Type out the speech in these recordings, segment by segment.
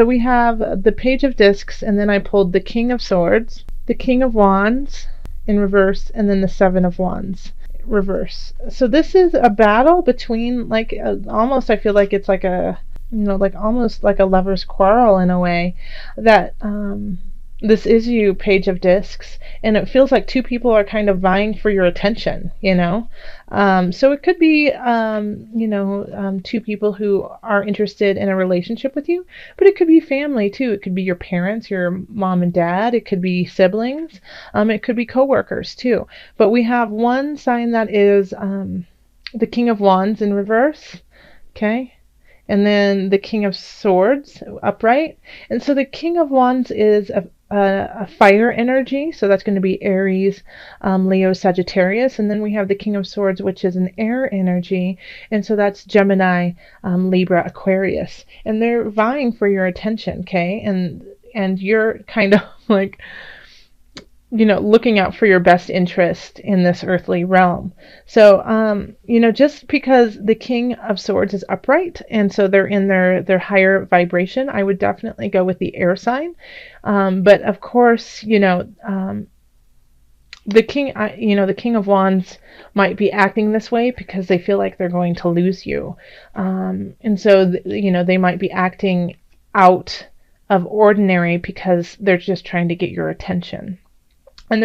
So we have the Page of Discs, and then I pulled the King of Swords, the King of Wands in reverse, and then the Seven of Wands reverse. So this is a battle between, like, almost, I feel like it's like a, like almost like a lover's quarrel in a way, that this is you, Page of Discs, and it feels like two people are kind of vying for your attention, so it could be, two people who are interested in a relationship with you, but it could be family too. It could be your parents, your mom and dad. It could be siblings. It could be coworkers too. But we have one sign that is the King of Wands in reverse. Okay. And then the King of Swords upright. And so the King of Wands is a fire energy, so that's going to be Aries, Leo, Sagittarius. And then we have the King of Swords, which is an air energy, and so that's Gemini, Libra, Aquarius. And they're vying for your attention, okay? And you're kind of like, looking out for your best interest in this earthly realm. So, just because the King of Swords is upright, and so they're in their higher vibration, I would definitely go with the air sign. But of course, the King of Wands might be acting this way because they feel like they're going to lose you. And so, they might be acting out of ordinary because they're just trying to get your attention. And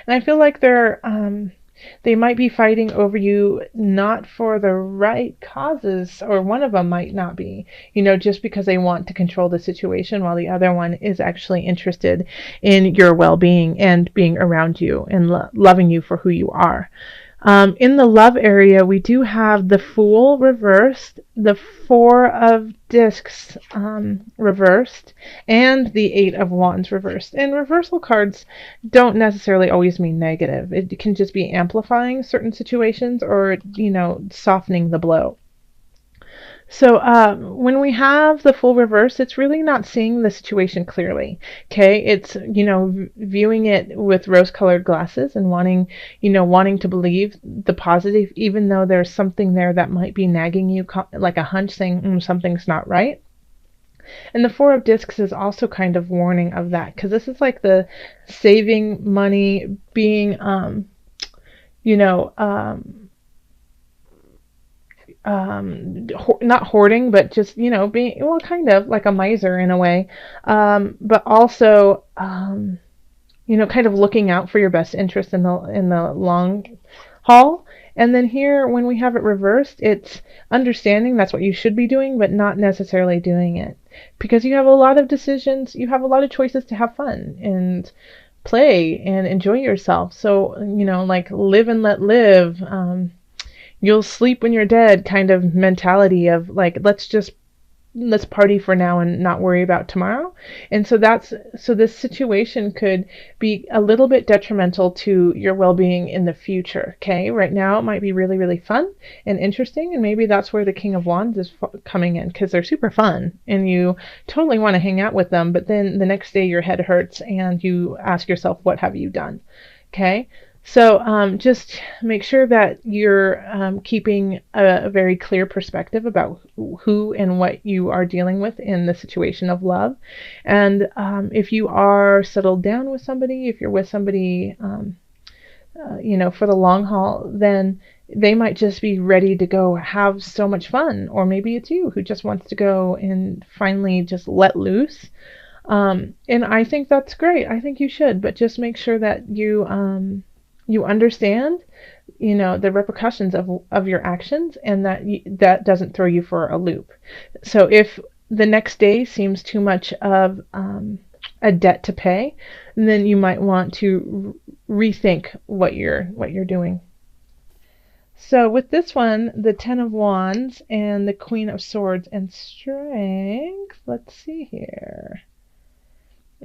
I feel like they might be fighting over you not for the right causes, or one of them might not be, just because they want to control the situation, while the other one is actually interested in your well-being and being around you and loving you for who you are. In the love area, we do have the Fool reversed, the Four of Discs reversed, and the Eight of Wands reversed. And reversal cards don't necessarily always mean negative. It can just be amplifying certain situations, or, softening the blow. So when we have the Fool reverse, it's really not seeing the situation clearly. Okay, it's viewing it with rose-colored glasses and wanting to believe the positive, even though there's something there that might be nagging you, like a hunch saying something's not right. And the Four of Discs is also kind of warning of that, because this is like the saving money, being not hoarding, but just being, well, kind of like a miser in a way, but also kind of looking out for your best interest in the long haul. And then here, when we have it reversed, it's understanding that's what you should be doing, but not necessarily doing it, because you have a lot of decisions, you have a lot of choices to have fun and play and enjoy yourself. So like live and let live, you'll sleep when you're dead kind of mentality of like, let's party for now and not worry about tomorrow. And so this situation could be a little bit detrimental to your well-being in the future. Okay, right now it might be really, really fun and interesting, and maybe that's where the King of Wands is coming in, because they're super fun and you totally want to hang out with them, but then the next day your head hurts and you ask yourself, what have you done? Okay. So just make sure that you're keeping a very clear perspective about who and what you are dealing with in the situation of love. And if you are settled down with somebody, if you're with somebody, for the long haul, then they might just be ready to go have so much fun. Or maybe it's you who just wants to go and finally just let loose. And I think that's great. I think you should, but just make sure that you understand, the repercussions of your actions, and that doesn't throw you for a loop. So if the next day seems too much of a debt to pay, then you might want to rethink what you're doing. So with this one, the Ten of Wands and the Queen of Swords and Strength, let's see here.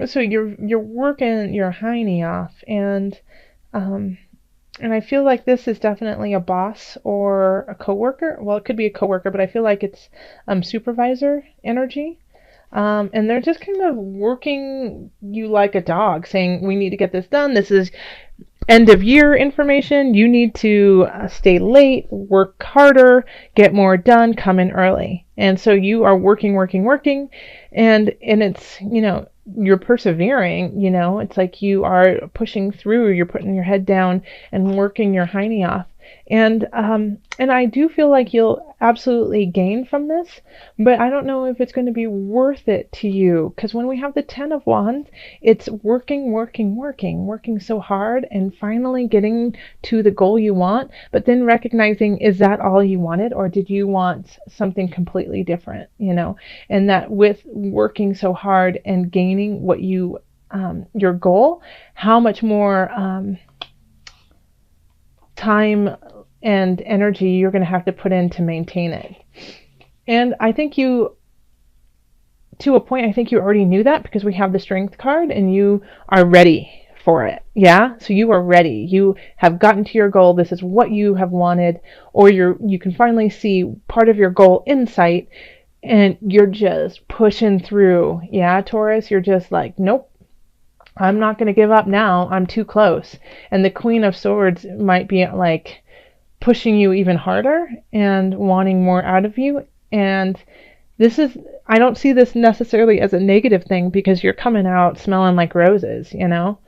So you're working your hiney off, and I feel like this is definitely a boss or a coworker. Well, it could be a coworker, but I feel like it's supervisor energy. And they're just kind of working you like a dog, saying, we need to get this done. This is end of year information. You need to stay late, work harder, get more done, come in early. And so you are working, working, working, and it's, you're persevering, it's like you are pushing through, you're putting your head down and working your hiney off. And I do feel like you'll absolutely gain from this, but I don't know if it's going to be worth it to you, because when we have the 10 of Wands, it's working, working, working, working so hard and finally getting to the goal you want, but then recognizing, is that all you wanted, or did you want something completely different, And that with working so hard and gaining what your goal, how much more time and energy you're going to have to put in to maintain it. And I think to a point, I think you already knew that, because we have the Strength card and you are ready for it. Yeah? So you are ready. You have gotten to your goal. This is what you have wanted, or you can finally see part of your goal in sight, and you're just pushing through. Yeah, Taurus, you're just like, nope, I'm not going to give up now. I'm too close. And the Queen of Swords might be like pushing you even harder and wanting more out of you. And I don't see this necessarily as a negative thing, because you're coming out smelling like roses, and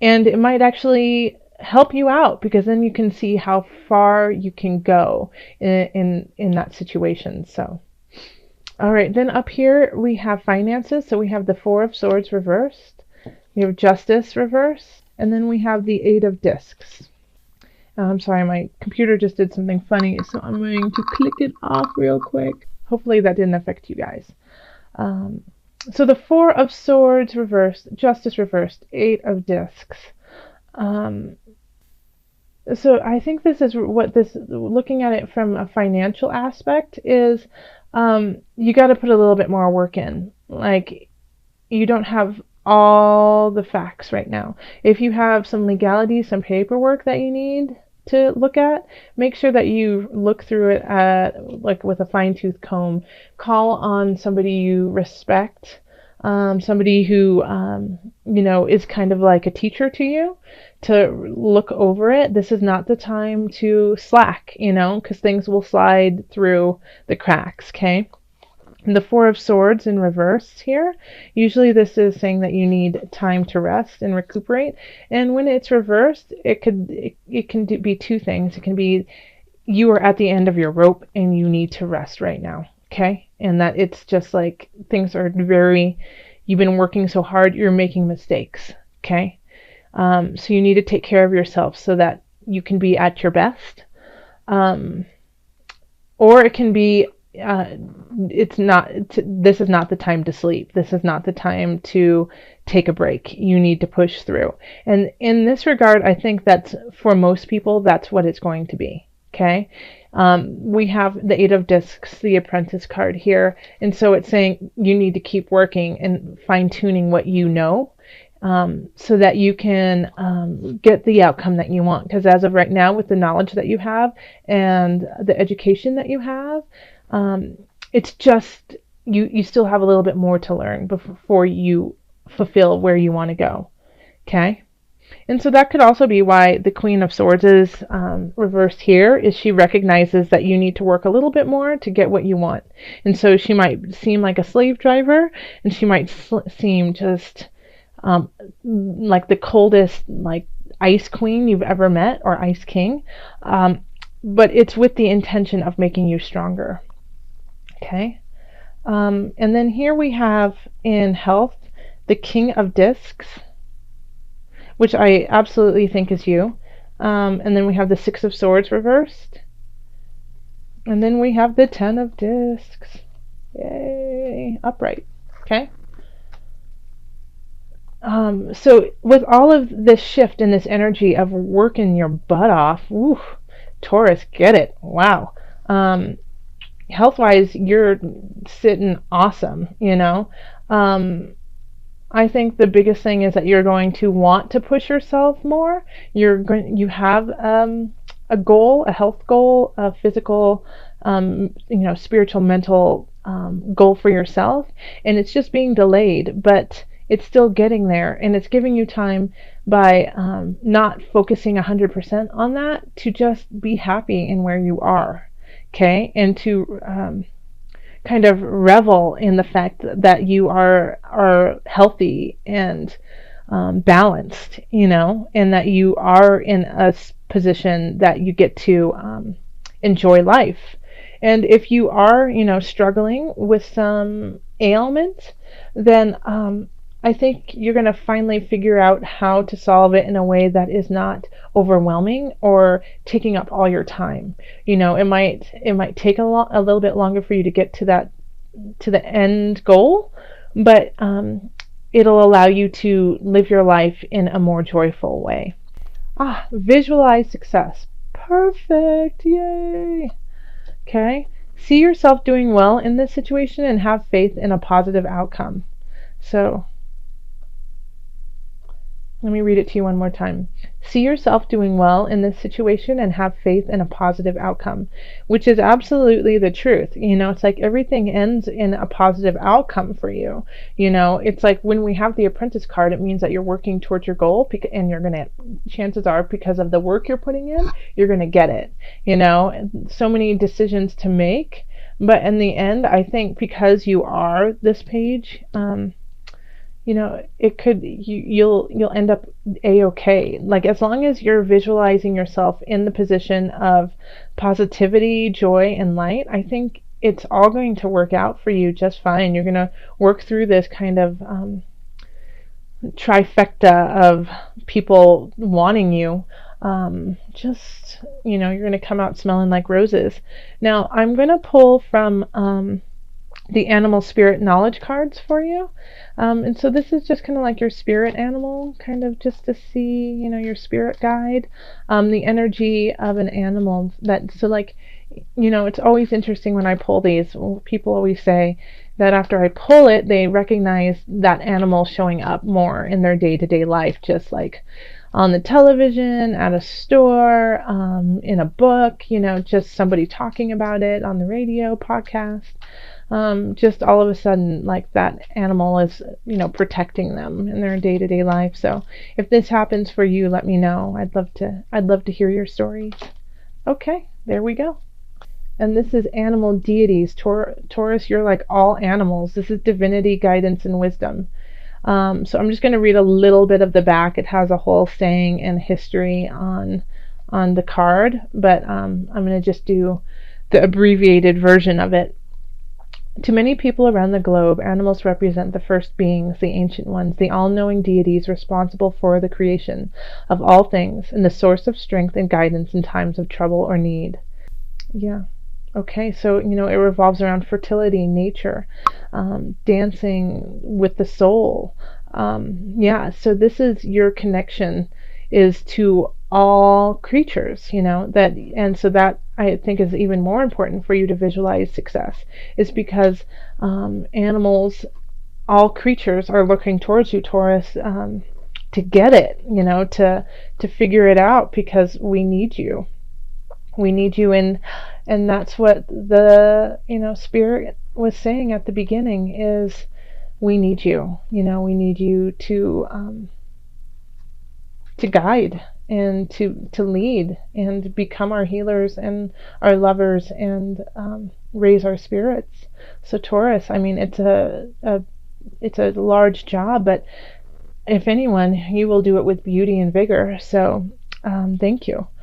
it might actually help you out, because then you can see how far you can go in that situation. So, all right, then up here we have finances. So we have the 4 of Swords reversed, we have Justice reversed, and then we have the 8 of Discs. I'm sorry, my computer just did something funny, so I'm going to click it off real quick. Hopefully that didn't affect you guys. So the 4 of Swords reversed, Justice reversed, 8 of Discs. So I think this is what this, looking at it from a financial aspect, is you got to put a little bit more work in. Like, you don't have all the facts right now. If you have some legalities, some paperwork that you need to look at, make sure that you look through it like with a fine-tooth comb. Call on somebody you respect, somebody who is kind of like a teacher to you, to look over it. This is not the time to slack, because things will slide through the cracks. Okay. The 4 of Swords in reverse here, usually this is saying that you need time to rest and recuperate. And when it's reversed, it can be two things. It can be you are at the end of your rope and you need to rest right now, okay? And that it's just like things are you've been working so hard, you're making mistakes, okay? So you need to take care of yourself so that you can be at your best. Or it can be this is not the time to sleep. This is not the time to take a break. You need to push through. And in this regard, I think that's, for most people, that's what it's going to be. Okay. We have the 8 of Discs, the Apprentice card here. And so it's saying you need to keep working and fine tuning what you know, so that you can get the outcome that you want. Because as of right now, with the knowledge that you have and the education that you have, it's just you still have a little bit more to learn before you fulfill where you want to go. Okay. And so that could also be why the Queen of Swords is reversed here, is she recognizes that you need to work a little bit more to get what you want. And so she might seem like a slave driver, and she might seem just like the coldest, like, ice queen you've ever met, or ice king. But it's with the intention of making you stronger. Okay. And then here we have in health the King of Discs, which I absolutely think is you. And then we have the 6 of Swords reversed. And then we have the 10 of Discs. Yay. Upright. Okay. So with all of this shift in this energy of working your butt off, woo, Taurus, get it. Wow. Health-wise, you're sitting awesome, I think the biggest thing is that you're going to want to push yourself more. You have a goal, a health goal, a physical, spiritual, mental goal for yourself, and it's just being delayed. But it's still getting there, and it's giving you time by not focusing 100% on that to just be happy in where you are, okay, and to kind of revel in the fact that you are healthy and balanced, and that you are in a position that you get to enjoy life. And if you are, struggling with some ailment, then I think you're going to finally figure out how to solve it in a way that is not overwhelming or taking up all your time. It might take a little bit longer for you to get to the end goal, but it'll allow you to live your life in a more joyful way. Visualize success. Perfect. Yay. Okay. See yourself doing well in this situation and have faith in a positive outcome. So let me read it to you one more time. See yourself doing well in this situation and have faith in a positive outcome, which is absolutely the truth. It's like everything ends in a positive outcome for you. It's like when we have the apprentice card, it means that you're working towards your goal, and you're going to, chances are, because of the work you're putting in, you're going to get it. So many decisions to make, but in the end, I think because you are this page, it could, you'll end up a-okay. Like, as long as you're visualizing yourself in the position of positivity, joy, and light, I think it's all going to work out for you just fine. You're going to work through this kind of trifecta of people wanting you. You're going to come out smelling like roses. Now, I'm going to pull from the animal spirit knowledge cards for you. And so this is just kind of like your spirit animal, kind of just to see, your spirit guide, the energy of an animal. It's always interesting when I pull these. People always say that after I pull it, they recognize that animal showing up more in their day-to-day life, just like on the television, at a store, in a book, just somebody talking about it on the radio, podcast. Just all of a sudden, like, that animal is, protecting them in their day-to-day life. So if this happens for you, let me know. I'd love to hear your stories. Okay, there we go. And this is animal deities. Taurus, you're like all animals. This is divinity, guidance, and wisdom. So I'm just going to read a little bit of the back. It has a whole saying and history on the card, but I'm going to just do the abbreviated version of it. To many people around the globe, animals represent the first beings, the ancient ones, the all-knowing deities responsible for the creation of all things, and the source of strength and guidance in times of trouble or need. Yeah. Okay, so, it revolves around fertility, nature, dancing with the soul. So this is your connection is to all creatures, and so that I think is even more important for you to visualize success, is because animals, all creatures are looking towards you, Taurus, to get it, to figure it out, because we need you. We need you, and that's what the spirit was saying at the beginning, is we need you. We need you to guide and to lead and become our healers and our lovers and raise our spirits. So Taurus, it's a large job, but if anyone, you will do it with beauty and vigor. So thank you.